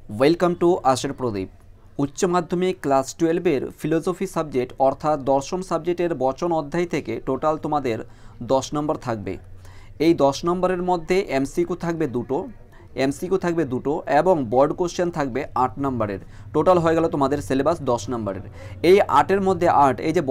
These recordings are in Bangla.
ওয়েলকাম টু আশির প্রদীপ। উচ্চ মাধ্যমিক ক্লাস 12-এর ফিলোসফি সাবজেক্ট অর্থাৎ দর্শন সাবজেক্টের বচন অধ্যায় থেকে টোটাল তোমাদের 10 নম্বর থাকবে। এই 10 নম্বরের মধ্যে এমসিকিউ থাকবে দুটো এবং বোর্ড কোশ্চেন থাকবে 8 নম্বরের। টোটাল হয়ে গেল তোমাদের সিলেবাস 10 নম্বরের। এই 8-এর মধ্যে 8, এই যে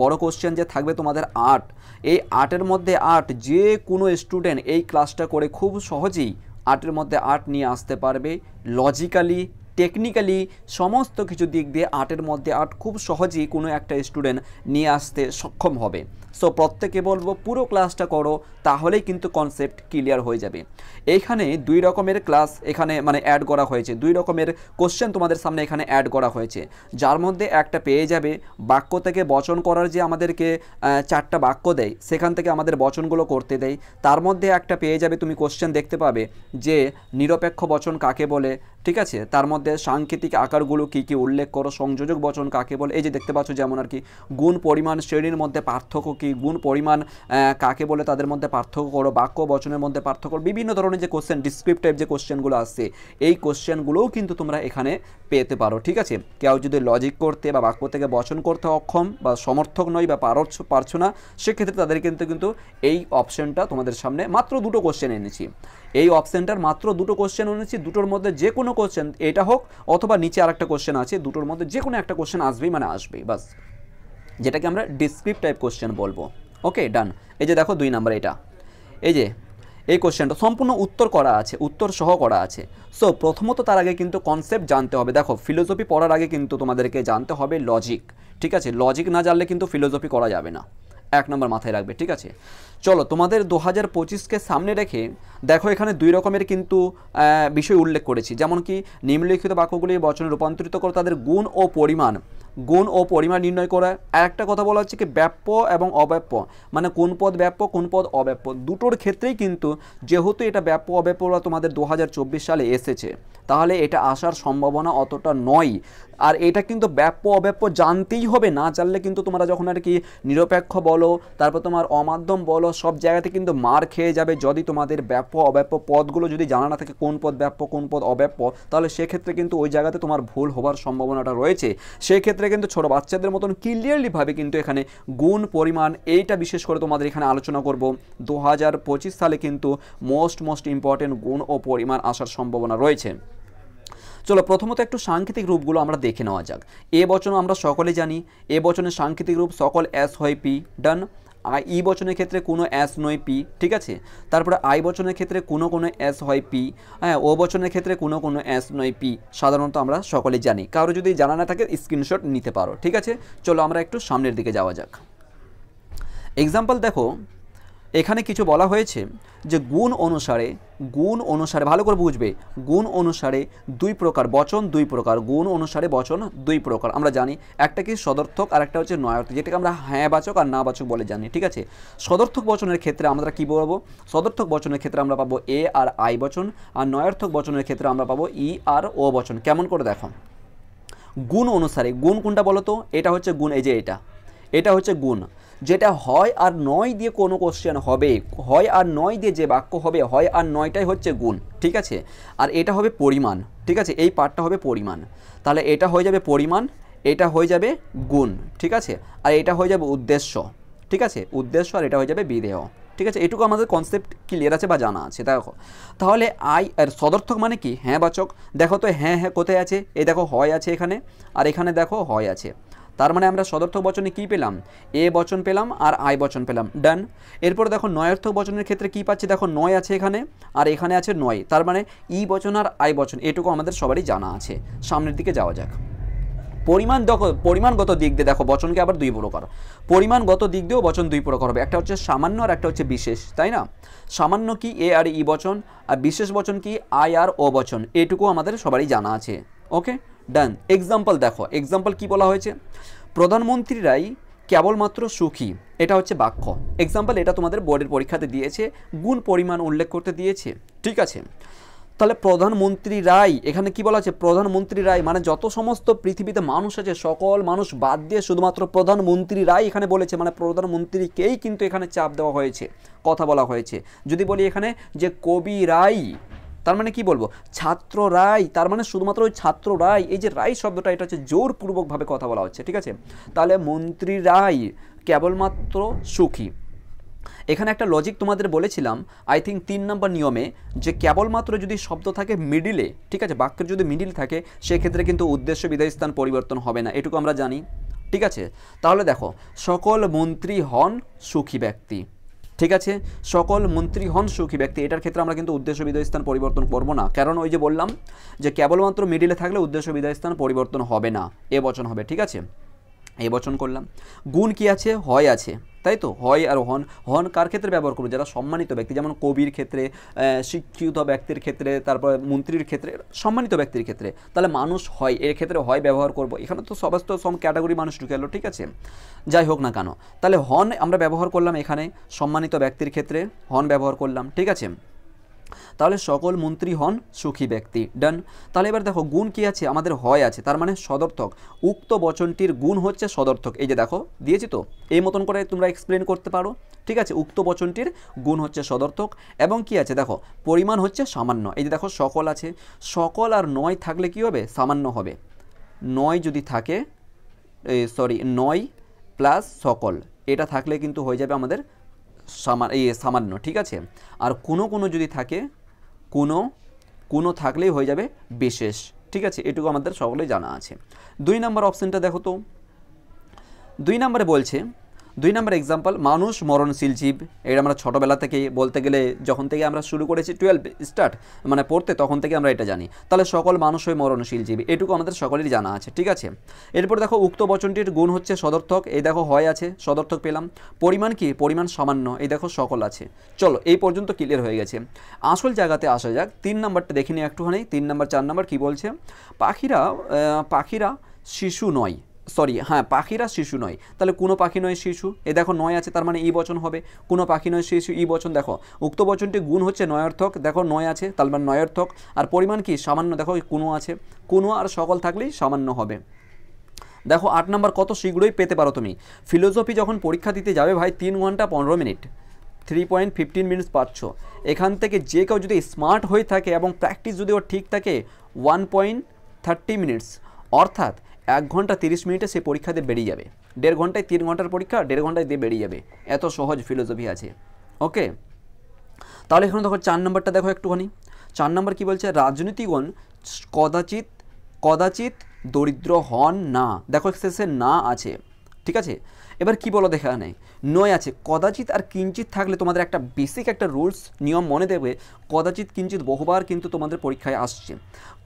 বড় কোশ্চেন যে থাকবে তোমাদের 8, এই 8-এর মধ্যে 8 যে কোনো স্টুডেন্ট এই ক্লাসটা করে খুব সহজেই 8-এর মধ্যে 8 নিয়ে আসতে পারবে। লজিক্যালি, টেকনিক্যালি সমস্ত কিছু দিক দিয়ে 8-এর মধ্যে 8 খুব সহজেই কোনো একটা স্টুডেন্ট নিয়ে আসতে সক্ষম হবে। সো প্রত্যেকে বলবো পুরো ক্লাসটা করো, তাহলেই কিন্তু কনসেপ্ট ক্লিয়ার হয়ে যাবে। এইখানে 2 রকমের ক্লাস এখানে অ্যাড করা হয়েছে, 2 রকমের কোশ্চেন তোমাদের সামনে এখানে অ্যাড করা হয়েছে। যার মধ্যে একটা পেয়ে যাবে বাক্য থেকে বচন করার, যে আমাদেরকে 4টা বাক্য দেয়, সেখান থেকে আমাদের বচনগুলো করতে দেয়। তার মধ্যে একটা পেয়ে যাবে, তুমি কোশ্চেন দেখতে পাবে যে নিরপেক্ষ বচন কাকে বলে, ঠিক আছে। তার মধ্যে সাংকেতিক আকারগুলো কী কী উল্লেখ করো, সংযোজক বচন কাকে বলে, এই যে দেখতে পাচ্ছ যেমন আর কি গুণ পরিমাণ শ্রেণীর মধ্যে পার্থক্য কী, গুণ পরিমাণ কাকে বলে তাদের মধ্যে পার্থক্য করো, বাক্য বচনের মধ্যে পার্থক্য, বিভিন্ন ধরনের যে কোশ্চেন ডিসক্রিপটিভ যে কোশ্চেনগুলো আসছে, এই কোশ্চেনগুলোও কিন্তু তোমরা এখানে পেতে পারো, ঠিক আছে। কেউ যদি লজিক করতে বা বাক্য থেকে বচন করতে অক্ষম বা সমর্থক নয় বা পারছো না, সেক্ষেত্রে তাদের কিন্তু এই অপশানটা তোমাদের সামনে মাত্র 2টো কোশ্চেন এনেছি। এই অপশানটার মাত্র 2টো কোশ্চেন এনেছি, দুটোর মধ্যে যে কোনো কোশ্চেন, এটা হোক অথবা নিচে আরেকটা কোশ্চেন আছে, দুটোর মধ্যে যে কোনো একটা কোশ্চেন আসবেই বাস, যেটাকে আমরা ডিসক্রিপটিভ টাইপ কোশ্চেন বলবো। ওকে, ডান। এই যে দেখো 2 নাম্বার, এই যে এই কোশ্চেনটা সম্পূর্ণ উত্তর করা আছে, উত্তর সহ করা আছে। সো প্রথমত তার আগে কিন্তু কনসেপ্ট জানতে হবে। দেখো, ফিলোসফি পড়ার আগে কিন্তু তোমাদেরকে জানতে হবে লজিক, ঠিক আছে। লজিক না জানলে কিন্তু ফিলোসফি করা যাবে না, 1 নম্বর মাথায় রাখবে, ঠিক আছে। চলো, তোমাদের 2025-কে সামনে রেখে দেখো এখানে 2 রকমের কিন্তু বিষয় উল্লেখ করেছি, যেমন কি নিম্নলিখিত বাক্যগুলি বচনে রূপান্তরিত করে তাদের গুণ ও পরিমাণ নির্ণয় করা। আর একটা কথা বলা হচ্ছে কি ব্যাপ্য এবং অব্যাপ্য, মানে কোন পদ ব্যাপ্য কোন পদ অব্যাপ্য, দুটোর ক্ষেত্রেই কিন্তু যেহেতু এটা ব্যাপ্য অব্যাপ্যরা তোমাদের 2024 সালে এসেছে, তাহলে এটা আসার সম্ভাবনা অতটা নয়। আর এটা কিন্তু ব্যাপ্য অব্যাপ্য জানতেই হবে, না জানলে কিন্তু তোমরা যখন আর কি নিরপেক্ষ বলো, তারপর তোমার অমাধ্যম বলো, সব জায়গাতে কিন্তু মার খেয়ে যাবে যদি তোমাদের ব্যাপ্য অব্যাপ্য পদগুলো যদি জানা না থাকে, কোন পদ ব্যাপ্য কোন পদ অব্যাপ্য, তাহলে সেক্ষেত্রে কিন্তু ওই জায়গাতে তোমার ভুল হবার সম্ভাবনাটা রয়েছে। সেক্ষেত্রে কিন্তু ছোটো বাচ্চাদের মতন ক্লিয়ারলিভাবে কিন্তু এখানে গুণ পরিমাণ এইটা বিশেষ করে তোমাদের এখানে আলোচনা করব। 2025 সালে কিন্তু মোস্ট ইম্পর্টেন্ট গুণ ও পরিমাণ আসার সম্ভাবনা রয়েছে। চলো, প্রথমত একটু সাংকেতিক রূপগুলো আমরা দেখে নেওয়া যাক। এ বচন আমরা সকলে জানি, এ বচনের সাংকেতিক রূপ সকল এস হয় পি, ডান। ই বচনের ক্ষেত্রে কোনো এস নয় পি, ঠিক আছে। তারপরে আই বচনের ক্ষেত্রে কোনো এস হয় পি, হ্যাঁ। ও বচনের ক্ষেত্রে কোনো এস নয় পি, সাধারণত আমরা সকলে জানি। কারো যদি জানা না থাকে স্ক্রিনশট নিতে পারো, ঠিক আছে। চলো আমরা একটু সামনের দিকে যাওয়া যাক। এক্সাম্পল দেখো, এখানে কিছু বলা হয়েছে যে গুণ অনুসারে ভালো করে বুঝবে, গুণ অনুসারে 2 প্রকার বচন, 2 প্রকার গুণ অনুসারে বচন 2 প্রকার আমরা জানি। একটা কি সদর্থক আর একটা হচ্ছে নয়ার্থক, যেটাকে আমরা হ্যাঁ বাচক আর না বাচক বলে জানি, ঠিক আছে। সদর্থক বচনের ক্ষেত্রে আমরা কি বলবো, সদর্থক বচনের ক্ষেত্রে আমরা পাবো এ আর আই বচন, আর নয়ার্থক বচনের ক্ষেত্রে আমরা পাবো ই আর ও বচন। কেমন করে দেখো, গুণ অনুসারে, গুণ কোনটা বলো তো, এটা হচ্ছে গুণ, এই যে এটা হচ্ছে গুণ, যেটা হয় আর নয় দিয়ে কোনো কোশ্চেন হবে, হয় আর নয় দিয়ে যে বাক্য হবে, হয় আর নয়টাই হচ্ছে গুণ, ঠিক আছে। আর এটা হবে পরিমাণ, ঠিক আছে, এই পার্টটা হবে পরিমাণ। তাহলে এটা হয়ে যাবে পরিমাণ, এটা হয়ে যাবে গুণ, ঠিক আছে। আর এটা হয়ে যাবে উদ্দেশ্য, ঠিক আছে, উদ্দেশ্য, আর এটা হয়ে যাবে বিধেয়, ঠিক আছে। এটুকু আমাদের কনসেপ্ট ক্লিয়ার আছে বা জানা আছে। দেখো তাহলে আই আর সদর্থক মানে কি হ্যাঁ বাচক। দেখো তো হ্যাঁ কোথায় আছে, এই দেখো হয় আছে এখানে, আর এখানে দেখো হয় আছে। তার মানে আমরা সদর্থক বচনে কি পেলাম, এ বচন পেলাম আর আই বচন পেলাম, ডান। এরপর দেখো নয়ার্থক বচনের ক্ষেত্রে কি পাচ্ছি, দেখো নয় আছে এখানে আর এখানে আছে নয়, তার মানে ই বচন আর আই বচন, এটুকু আমাদের সবারই জানা আছে। সামনের দিকে যাওয়া যাক। পরিমাণগত দিক দিয়ে দেখো বচনকে আবার 2 প্রকার, পরিমাণগত দিক দিয়েও বচন 2 প্রকার হবে, একটা হচ্ছে সামান্য আর একটা হচ্ছে বিশেষ, তাই না। সামান্য কি এ আর ই বচন, আর বিশেষ বচন কি আই আর ও বচন, এটুকু আমাদের সবারই জানা আছে। ওকে, ডান। এক্সাম্পল দেখো, এক্সাম্পল কি বলা হয়েছে, প্রধানমন্ত্রীরাই কেবলমাত্র সুখী, এটা হচ্ছে বাক্য। এক্সাম্পল এটা তোমাদের বোর্ডের পরীক্ষাতে দিয়েছে, গুণ পরিমাণ উল্লেখ করতে দিয়েছে, ঠিক আছে। তাহলে প্রধানমন্ত্রীরাই, এখানে কি বলা আছে, প্রধানমন্ত্রীরাই মানে যত সমস্ত পৃথিবীতে মানুষ আছে সকল মানুষ বাদ দিয়ে শুধুমাত্র প্রধানমন্ত্রীরাই এখানে বলেছে, মানে প্রধানমন্ত্রীকেই কিন্তু এখানে চাপ দেওয়া হয়েছে, কথা বলা হয়েছে। যদি বলি এখানে যে কবিরাই, তার মানে কি বলবো, ছাত্ররাই, তার মানে শুধুমাত্র ওই ছাত্ররাই, এই যে রাই শব্দটা এটা হচ্ছে জোরপূর্বকভাবে কথা বলা হচ্ছে, ঠিক আছে। তাহলে মন্ত্রীরাই কেবলমাত্র সুখী। এখানে একটা লজিক তোমাদের বলেছিলাম আই থিঙ্ক 3 নম্বর নিয়মে, যে কেবলমাত্র যদি শব্দ থাকে মিডিলে, ঠিক আছে, বাক্যের যদি মিডিল থাকে সেক্ষেত্রে কিন্তু উদ্দেশ্য বিধেয় স্থান পরিবর্তন হবে না, এটুকু আমরা জানি, ঠিক আছে। তাহলে দেখো, সকল মন্ত্রী হন সুখী ব্যক্তি, ঠিক আছে, সকল মন্ত্রী হন সুখী ব্যক্তি, এটার ক্ষেত্রে আমরা কিন্তু উদ্দেশ্য বিধেয় স্থান পরিবর্তন করব না, কারণ ওই যে বললাম যে কেবলমাত্র মিডিলে থাকলে উদ্দেশ্য বিধেয় স্থান পরিবর্তন হবে না, এ বচন হবে, ঠিক আছে, এই বচন করলাম। গুণ কি আছে, হয় আছে, তাই তো, হয় আর হন। হন কার ক্ষেত্রে ব্যবহার করবো, যারা সম্মানিত ব্যক্তি, যেমন কবির ক্ষেত্রে, শিক্ষিত ব্যক্তির ক্ষেত্রে, তারপর মন্ত্রীর ক্ষেত্রে, সম্মানিত ব্যক্তির ক্ষেত্রে, তাহলে মানুষ হয়, এর ক্ষেত্রে হয় ব্যবহার করব। এখানে তো সমস্ত সব ক্যাটাগরি মানুষ ঢুকে গেল, ঠিক আছে, যাই হোক না কেন, তাহলে হন আমরা ব্যবহার করলাম এখানে সম্মানিত ব্যক্তির ক্ষেত্রে, হন ব্যবহার করলাম, ঠিক আছে। তাহলে সকল মন্ত্রী হন সুখী ব্যক্তি, ডান। তাহলে এবার দেখো গুণ কি আছে, আমাদের হয় আছে, তার মানে সদর্থক, উক্ত বচনটির গুণ হচ্ছে সদর্থক, এই যে দেখো দিয়েছি তো, এই মতন করে তোমরা এক্সপ্লেন করতে পারো, ঠিক আছে। উক্ত বচনটির গুণ হচ্ছে সদর্থক, এবং কি আছে দেখো, পরিমাণ হচ্ছে সামান্য, এই যে দেখো সকল আছে, সকল আর নয় থাকলে কি হবে, সামান্য হবে, নয় যদি থাকে, নয় প্লাস সকল, এটা থাকলে কিন্তু হয়ে যাবে আমাদের সামান্য, ঠিক আছে। আর কোনো যদি থাকে, কোনো থাকলেই হয়ে যাবে বিশেষ, ঠিক আছে, এটুকু আমাদের সকলেই জানা আছে। 2 নম্বর অপশনটা দেখো তো, 2 নম্বরে বলছে, 2 নম্বর এক্সাম্পল, মানুষ মরণশীল জীব, এটা আমরা ছোটোবেলা থেকে বলতে গেলে যখন থেকে আমরা শুরু করেছি 12 স্টার্ট মানে পড়তে, তখন থেকে আমরা এটা জানি। তাহলে সকল মানুষই মরণশীল জীব, এটুকু আমাদের সকলেরই জানা আছে, ঠিক আছে। এরপর দেখো উক্ত বচনটির গুণ হচ্ছে সদর্থক, এই দেখো হয় আছে, সদর্থক পেলাম। পরিমাণ কি, পরিমাণ সামান্য, এই দেখো সকল আছে। চলো এই পর্যন্ত ক্লিয়ার হয়ে গেছে। আসল জায়গাতে আসা যাক, 3 নম্বরটা দেখে নিই একটুখানি, 3 নম্বর 4 নম্বর কী বলছে, পাখিরা শিশু নয়, হ্যাঁ পাখিরা শিশু নয়, তাহলে কোনো পাখি নয় শিশু, এ দেখো নয় আছে, তার মানে ই বচন হবে, কোনো পাখি নয় শিশু, ই বচন। দেখো উক্ত বচনটি গুণ হচ্ছে নয়ার্থক, দেখো নয় আছে, তার মানে নয়ার্থক, আর পরিমাণ কি সামান্য, দেখো কোনো আছে, কোনো আর সকল থাকলেই সামান্য হবে। দেখো 8 নম্বর কত শীঘ্রই পেতে পারো তুমি, ফিলোসফি যখন পরীক্ষা দিতে যাবে ভাই 3 ঘন্টা 15 মিনিট, 3.15 মিনিটস পাচ্ছ, এখান থেকে যে কেউ যদি স্মার্ট হয়ে থাকে এবং প্র্যাকটিস যদি ওর ঠিক থাকে 1.30 মিনিটস, অর্থাৎ 1 ঘন্টা 30 মিনিটে সে পরীক্ষা দিয়ে বেরিয়ে যাবে, 1.5 ঘন্টায় 3 ঘন্টার পরীক্ষা 1.5 ঘন্টায় দিয়ে বেরিয়ে যাবে, এত সহজ ফিলোসফি আছে, ওকে। তাহলে এখানে দেখো 4 নম্বরটা দেখো একটুখানি, 4 নম্বর কি বলছে, রাজনীতিগণ কদাচিৎ দরিদ্র হন না, দেখো শেষে না আছে, ঠিক আছে। এবার কি বলো দেখা নেই, নয় আছে, কদাচিৎ আর কিঞ্চিৎ থাকলে তোমাদের একটা বেসিক একটা রুলস নিয়ম মনে দেবে, কদাচিৎ কিঞ্চিৎ বহুবার কিন্তু তোমাদের পরীক্ষায় আসছে।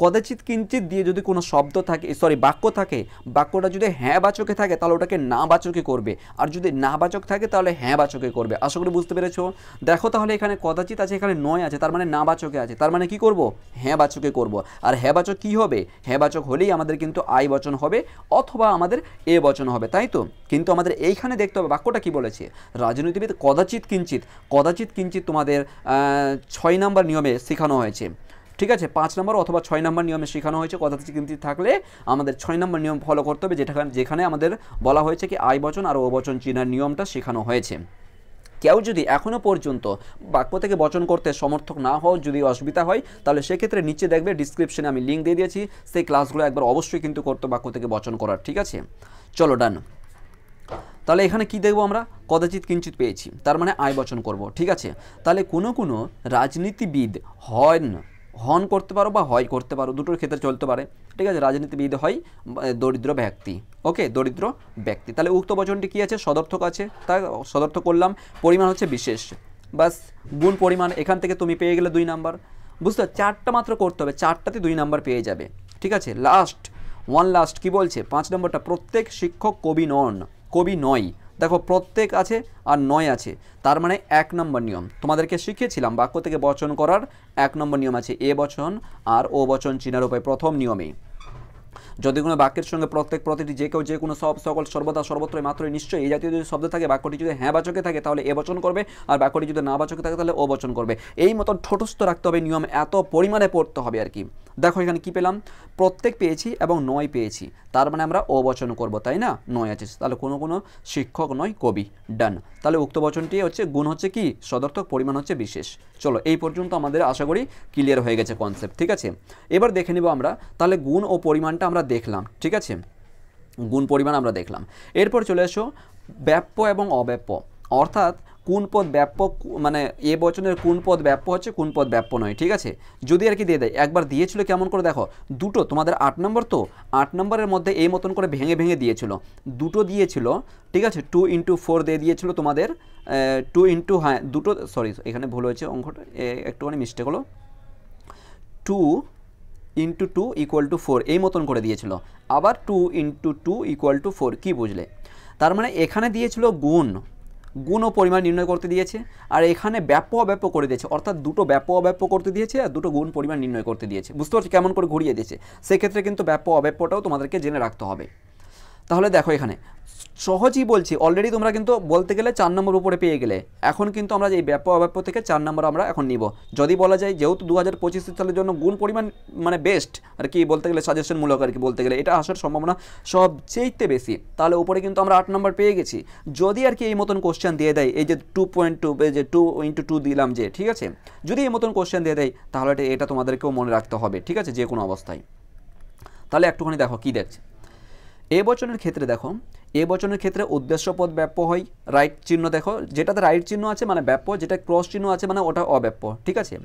কদাচিৎ কিঞ্চিৎ দিয়ে যদি কোনো শব্দ থাকে, বাক্য থাকে, বাক্যটা যদি হ্যাঁ বাচকে থাকে তাহলে ওটাকে না বাচকে করবে, আর যদি না বাচক থাকে তাহলে হ্যাঁ বাচকে করবে। আশা করি বুঝতে পেরেছো। দেখো তাহলে এখানে কদাচিৎ আছে, এখানে নয় আছে, তার মানে না বাচকে আছে, তার মানে কি করব, হ্যাঁ বাচকে করব। আর হ্যাঁ বাচক কী হবে, হ্যাঁ বাচক হলেই আমাদের কিন্তু আই বচন হবে অথবা আমাদের এ বচন হবে, তাই তো। কিন্তু আমাদের এইখানে দেখতে হবে বাক্যটা কি বলেছে, রাজনীতিবিদ কদাচিৎ কিঞ্চিৎ তোমাদের 6 নম্বর নিয়মে শেখানো হয়েছে, ঠিক আছে। 5 নম্বর অথবা 6 নম্বর নিয়মে শেখানো হয়েছে, কদাচিৎ কিঞ্চিৎ থাকলে আমাদের 6 নম্বর নিয়ম ফলো করতে হবে, যেখানে আমাদের বলা হয়েছে কি আই বচন আর ও বচন চিনার নিয়মটা শেখানো হয়েছে। কেউ যদি এখনও পর্যন্ত বাক্য থেকে বচন করতে সমর্থক না হও, যদি অসুবিধা হয়, তাহলে সেক্ষেত্রে নিচে দেখবে ডিসক্রিপশনে আমি লিঙ্ক দিয়ে দিয়েছি, সেই ক্লাসগুলো একবার অবশ্যই কিন্তু করতে বাক্য থেকে বচন করার, ঠিক আছে। চলো ডান। তাহলে এখানে কি দেখবো আমরা, কদাচিৎ কিঞ্চিৎ পেয়েছি, তার মানে আয় বচন করব, ঠিক আছে। তাহলে কোনো রাজনীতিবিদ হন করতে পারো বা হয় করতে পারো, দুটোর ক্ষেত্রে চলতে পারে, ঠিক আছে। রাজনীতিবিদ হয় দরিদ্র ব্যক্তি, ওকে, দরিদ্র ব্যক্তি। তাহলে উক্ত বচনটি কি আছে, সদর্থক আছে, তাই সদর্থক করলাম। পরিমাণ হচ্ছে বিশেষ, বাস গুণ পরিমাণ, এখান থেকে তুমি পেয়ে গেলে 2 নাম্বার, বুঝতে 4টা মাত্র করতে হবে, 4টাতে 2 নাম্বার পেয়ে যাবে, ঠিক আছে। লাস্ট কি বলছে, 5 নম্বরটা, প্রত্যেক শিক্ষক কবি নয়, দেখো প্রত্যেক আছে আর নয় আছে, তার মানে 1 নম্বর নিয়ম তোমাদেরকে শিখিয়েছিলাম, বাক্য থেকে বচন করার 1 নম্বর নিয়ম আছে, এ বচন আর ও বচন চিনার উপায় প্রথম নিয়মেই। যদি কোনো বাক্যের সঙ্গে প্রতিটি যে কেউ যে কোনো সব সকল সর্বদা সর্বত্রই মাত্রই নিশ্চয়ই এই জাতীয় যদি শব্দ থাকে, বাক্যটি যদি হ্যাঁ বাচকে থাকে তাহলে এ বচন করবে, আর বাক্যটি যদি না বাচকে থাকে তাহলে ও বচন করবে। এই মতন ঠোঁটস্থ রাখতে হবে, নিয়ম এত পরিমাণে পড়তে হবে আর কি। দেখো এখানে কি পেলাম, প্রত্যেক পেয়েছি এবং নয় পেয়েছি, তার মানে আমরা ও বচন করবো, তাই না? নয় আছে, তাহলে কোনো শিক্ষক নয় কবি। ডান। তাহলে উক্ত বচনটি হচ্ছে গুণ হচ্ছে কি সদর্থক, পরিমাণ হচ্ছে বিশেষ। চলো এই পর্যন্ত আমাদের আশা করি ক্লিয়ার হয়ে গেছে কনসেপ্ট, ঠিক আছে? এবার দেখে নিব আমরা, তাহলে গুণ ও পরিমাণটা আমরা দেখলাম, ঠিক আছে? গুণ পরিমাণ আমরা দেখলাম। এরপর চলে এসো ব্যাপ্য এবং অব্যাপ্য, অর্থাৎ কোন পদ ব্যাপ্য, মানে এ বচনের কোন পদ ব্যাপ্য হচ্ছে, কোন পদ ব্যাপ্য নয়, ঠিক আছে? যদি আর কি দিয়ে দেয়, একবার দিয়েছিল কেমন করে দেখো, দুটো, তোমাদের 8 নম্বর, তো 8 নম্বরের মধ্যে এই মতন করে ভেঙে ভেঙে দিয়েছিল, দুটো দিয়েছিল, ঠিক আছে? 2 × 4 দিয়ে দিয়েছিল তোমাদের, 2 × হ্যাঁ দুটো, সরি এখানে ভুল হয়েছে, অঙ্কটা একটুখানি মিস্টেক হলো, 2 × 2 = 4 এই মতন করে দিয়েছিল, আবার 2 × 2 = 4। কি বুঝলে? তার মানে এখানে দিয়েছিল গুণ ও পরিমাণ নির্ণয় করতে দিয়েছে, আর এখানে ব্যাপ্য অব্যাপ্য করে দিয়েছে, অর্থাৎ দুটো ব্যাপ্য অব্যাপ্য করতে দিয়েছে আর দুটো গুণ পরিমাণ নির্ণয় করতে দিয়েছে। বুঝতে পারছি কেমন করে ঘুরিয়ে দিয়েছে? সেক্ষেত্রে কিন্তু ব্যাপ্য অব্যাপ্যটাও তোমাদেরকে জেনে রাখতে হবে। তাহলে দেখো এখানে সহজই বলছি, অলরেডি তোমরা কিন্তু বলতে গেলে 4 নম্বর উপরে পেয়ে গেলে। এখন কিন্তু আমরা এই ব্যাপ্য অব্যাপ্য থেকে 4 নম্বর আমরা এখন নিব। যদি বলা যায় যেহেতু 2025 সালের জন্য গুণ পরিমাণ মানে বেস্ট আর কি, বলতে গেলে সাজেশনমূলক আর কি, বলতে গেলে এটা আসার সম্ভাবনা সবচেয়ে বেশি, তাহলে উপরে কিন্তু আমরা 8 নম্বর পেয়ে গেছি। যদি আর কি এই মতন কোশ্চেন দিয়ে দেয়, এই যে 2.2, এই যে 2 × 2 দিলাম যে, ঠিক আছে? যদি এই মতন কোশ্চেন দিয়ে দেয় তাহলে এটা তোমাদেরকেও মনে রাখতে হবে, ঠিক আছে, যে কোনো অবস্থায়। তাহলে একটুখানি দেখো কি দেখছে এ বচনের ক্ষেত্রে, দেখো এ বচনের ক্ষেত্রে উদ্দেশ্য পদ ব্যাপ্য হয়, রাইট চিহ্ন দেখো, যেটাতে রাইট চিহ্ন আছে মানে ব্যাপ্য, যেটা ক্রস চিহ্ন আছে মানে ওটা অব্যাপ্য, ঠিক আছে?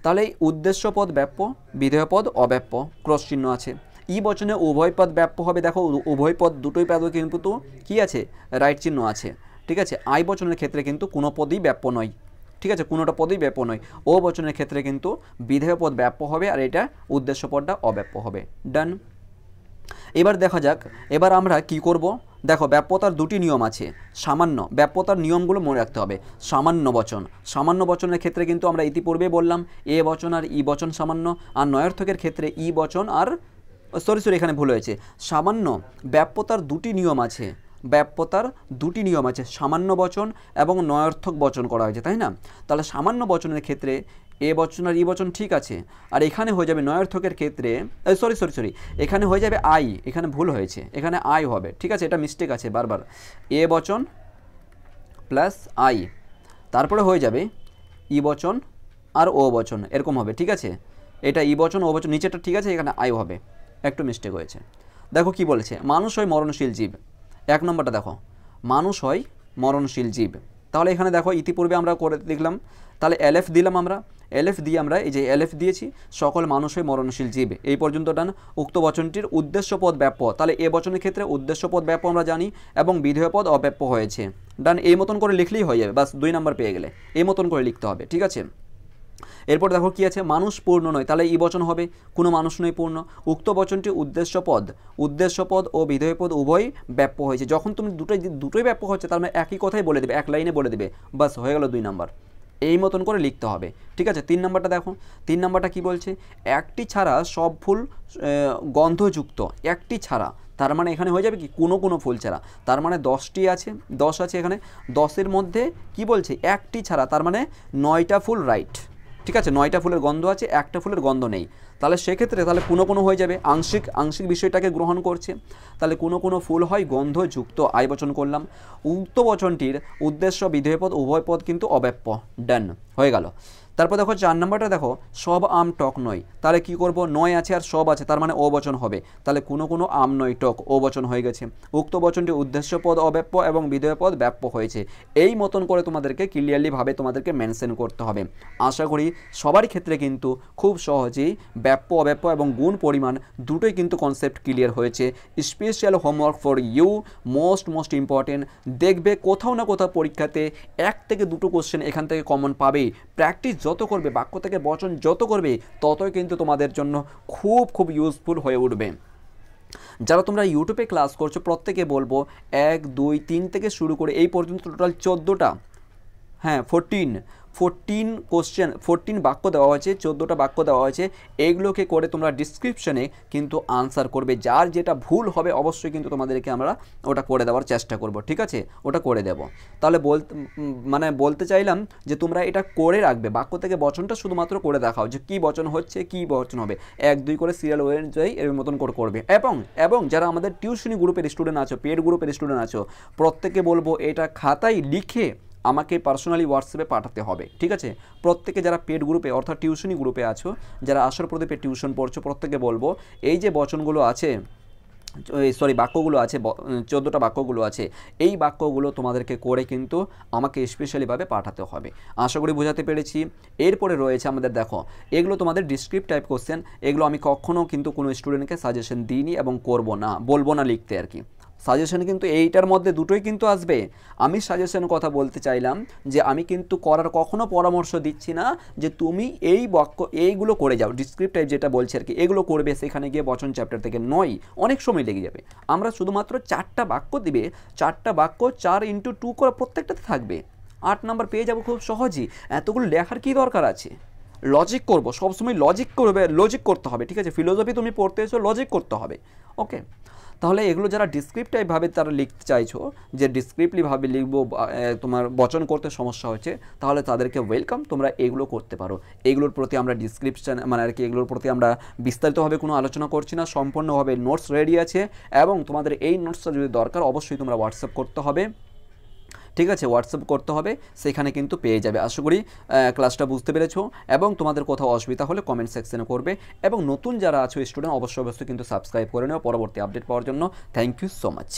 তাহলে এই উদ্দেশ্য পদ ব্যাপ্য, বিধেয় পদ অব্যাপ্য, ক্রস চিহ্ন আছে। ই বচনে উভয় পদ ব্যাপ্য হবে, দেখো উভয় পদ দুটোই পদ কিন্তু কি আছে, রাইট চিহ্ন আছে, ঠিক আছে? আই বচনের ক্ষেত্রে কিন্তু কোনো পদই ব্যাপ্য নয়, ঠিক আছে? কোনোটা পদই ব্যাপ্য নয়। ও বচনের ক্ষেত্রে কিন্তু বিধেয় পদ ব্যাপ্য হবে, আর এটা উদ্দেশ্য পদটা অব্যাপ্য হবে। ডান। এবার দেখা যাক, এবার আমরা কি করব। দেখো ব্যাপ্যতার দুটি নিয়ম আছে, সামান্য, ব্যাপ্যতার নিয়মগুলো মনে রাখতে হবে। সামান্য বচন, সামান্য বচনের ক্ষেত্রে কিন্তু আমরা ইতিপূর্বে বললাম এ বচন আর ই বচন সামান্য, আর নয়ার্থকের ক্ষেত্রে ই বচন আর সরি এখানে ভুল হয়েছে, সামান্য। ব্যাপ্যতার দুটি নিয়ম আছে, ব্যাপ্যতার দুটি নিয়ম আছে, সামান্য বচন এবং নয়ার্থক বচন করা হয়েছে, তাই না? তাহলে সামান্য বচনের ক্ষেত্রে এ বচন আর ই বচন ঠিক আছে, আর এখানে হয়ে যাবে নয়ার্থকের ক্ষেত্রে, সরি এখানে হয়ে যাবে আই, এখানে ভুল হয়েছে, এখানে আই হবে, ঠিক আছে? এটা মিস্টেক আছে বারবার, এ বচন প্লাস আই, তারপরে হয়ে যাবে ই বচন আর ও বচন, এরকম হবে, ঠিক আছে? এটা ই বচন ও বচন নিচেটা ঠিক আছে, এখানে আই হবে, একটু মিস্টেক হয়েছে। দেখো কি বলেছে, মানুষ হয় মরণশীল জীব। 1 নম্বরটা দেখো, মানুষ হয় মরণশীল জীব। তাহলে এখানে দেখো ইতিপূর্বে আমরা করে দেখলাম, তাহলে এলএফ দিলাম, আমরা এলএফ দিয়ে আমরা এই যে এলএফ দিয়েছি, সকল মানুষ হয় মরণশীল জীব, এই পর্যন্ত ডান। উক্ত বচনটির উদ্দেশ্য পদ ব্যাপ্য, তাহলে এ বচনের ক্ষেত্রে উদ্দেশ্য পদ ব্যাপ্য আমরা জানি এবং বিধেয় পদ অব্যাপ্য হয়েছে। ডান, এই মতন করে লিখলেই হয়ে যাবে, বাস 2 নম্বর পেয়ে গেলে এই মতন করে লিখতে হবে, ঠিক আছে? এরপর দেখো কি আছে, মানুষ পূর্ণ নয়, তাহলে ই বচন হবে, কোনো মানুষ নয় পূর্ণ। উক্ত বচনটি উদ্দেশ্য পদ ও বিধেয় পদ উভয় ব্যাপ্য হয়েছে। যখন তুমি দুটোই ব্যাপ্য হচ্ছে তার মানে একই কথাই বলে দেবে, এক লাইনে বলে দেবে, বাস হয়ে গেল 2 নম্বর। এই মতন করে লিখতে হবে, ঠিক আছে? 3 নম্বরটা দেখো, 3 নম্বরটা কি বলছে, একটি ছাড়া সব ফুল গন্ধযুক্ত, একটি ছাড়া, তার মানে এখানে হয়ে যাবে কি কোনো ফুল ছাড়া, তার মানে 10টি আছে, 10 আছে এখানে, 10-এর মধ্যে কি বলছে একটি ছাড়া, তার মানে 9টা ফুল রাইট, ঠিক আছে? 9টা ফুলের গন্ধ আছে, একটা ফুলের গন্ধ নেই, তাহলে সেক্ষেত্রে তাহলে কোনো হয়ে যাবে, আংশিক বিষয়টাকে গ্রহণ করছে, তাহলে কোনো ফুল হয় গন্ধযুক্ত, আই বচন করলাম। উক্ত বচনটির উদ্দেশ্য বিধেয় পদ উভয় পদ কিন্তু অব্যাপ্য। ডান, হয়ে গেল। তারপর দেখো 4 নম্বরটা দেখো, সব আম টক নয়, তাহলে কি করব, নয় আছে আর সব আছে, তার মানে ও বচন হবে, তাহলে কোনো আম নয় টক, ও বচন হয়ে গেছে। উক্ত বচনটি উদ্দেশ্য পদ অব্যাপ্য এবং বিধেয় পদ ব্যাপ্য হয়েছে। এই মতন করে তোমাদেরকে ক্লিয়ারলি ভাবে তোমাদেরকে মেনশন করতে হবে। আশা করি সবার ক্ষেত্রে কিন্তু খুব সহজেই ব্যাপ্য অব্যাপ্য এবং গুণ পরিমাণ দুটোই কিন্তু কনসেপ্ট ক্লিয়ার হয়েছে। Special homework for you, most important. দেখবে কোথাও না কোথাও পরীক্ষাতে 1 থেকে 2টো কোশ্চেন এখান থেকে কমন পাবেই। প্র্যাকটিস যত করবে, বাক্য থেকে বচন যত করবে, ততই কিন্তু তোমাদের জন্য খুব ইউজফুল হয়ে উঠবে। যারা তোমরা ইউটিউবে ক্লাস করছো প্রত্যেকে বলবো 1, 2, 3 থেকে শুরু করে এই পর্যন্ত টোটাল 14টা, হ্যাঁ 14 14 বাক্য দেওয়া হয়েছে, 14টা বাক্য দেওয়া হয়েছে। এইগুলোকে করে তোমরা ডিসক্রিপশনে কিন্তু আনসার করবে। যার যেটা ভুল হবে অবশ্যই কিন্তু তোমাদেরকে আমরা ওটা করে দেওয়ার চেষ্টা করব, ঠিক আছে, ওটা করে দেব। তাহলে বলতে চাইলাম যে তোমরা এটা করে রাখবে, বাক্য থেকে বচনটা শুধুমাত্র করে দেখাও যে কী বচন হচ্ছে, কী বচন হবে, 1-2 করে সিরিয়াল অনুযায়ী এর মতন করে করবে। এবং যারা আমাদের টিউশনি গ্রুপের স্টুডেন্ট আছো, পেড গ্রুপের স্টুডেন্ট আছো, প্রত্যেকে বলবো এটা খাতায় লিখে আমাকে পার্সোনালি হোয়াটসঅ্যাপে পাঠাতে হবে, ঠিক আছে। প্রত্যেকে যারা পেড গ্রুপে অর্থাৎ টিউশনি গ্রুপে আছো, যারা আসর প্রদীপে টিউশন পড়ছো, প্রত্যেকে বলবো এই যে বচনগুলো আছে, বাক্যগুলো আছে, 14টা বাক্যগুলো আছে, এই বাক্যগুলো তোমাদেরকে করে কিন্তু আমাকে স্পেশালিভাবে পাঠাতে হবে। আশা করি বোঝাতে পেরেছি। এরপরে রয়েছে আমাদের, দেখো এগুলো তোমাদের ডিসক্রিপ্ট টাইপ কোশ্চেন, এগুলো আমি কখনও কিন্তু কোনো স্টুডেন্টকে সাজেশন দিইনি এবং বলবো না লিখতে আর কি। সাজেশন কিন্তু এইটার মধ্যে দুটোই কিন্তু আসবে। আমি সাজেশন কথা বলতে চাইলাম যে আমি কিন্তু করার কখনো পরামর্শ দিচ্ছি না যে তুমি এইগুলো করে যাও, ডিসক্রিপ্ট টাইপ যেটা বলছে আর কি, এগুলো করবে সেখানে গিয়ে বচন চ্যাপ্টার থেকে নয়, অনেক সময় লেগে যাবে। আমরা শুধুমাত্র 4টা বাক্য দিবে, 4টা বাক্য 4x2 করে প্রত্যেকটাতে থাকবে, 8 নাম্বার পেয়ে যাবো খুব সহজেই। এতগুলো লেখার কী দরকার আছে? লজিক করব, সবসময় লজিক করতে হবে, ঠিক আছে। ফিলোসফি তুমি পড়তে এসো, লজিক করতে হবে, ওকে। তাহলে এগুলো যারা ডিসক্রিপ্টিভভাবে তারা লিখতে চাইছো, যে ডিসক্রিপ্টিভভাবে লিখবো, তোমার বচন করতে সমস্যা হচ্ছে, তাহলে তাদেরকে ওয়েলকাম, তোমরা এগুলো করতে পারো। এগুলোর প্রতি আমরা ডিসক্রিপশন আর কি, এগুলোর প্রতি আমরা বিস্তারিতভাবে কোনো আলোচনা করছি না, সম্পূর্ণভাবে নোটস রেডি আছে। এবং তোমাদের এই নোটসটা যদি দরকার অবশ্যই তোমরা হোয়াটসঅ্যাপ করতে হবে, ঠিক আছে, হোয়াটসঅ্যাপ করতে হবে, সেখানে কিন্তু পেয়ে যাবে। আশা করি ক্লাসটা বুঝতে পেরেছো। এবং তোমাদের কোথাও অসুবিধা হলে কমেন্ট সেকশনে করবে। এবং নতুন যারা আছো স্টুডেন্ট, অবশ্যই কিন্তু সাবস্ক্রাইব করে নেও পরবর্তী আপডেট পাওয়ার জন্য। Thank you so much.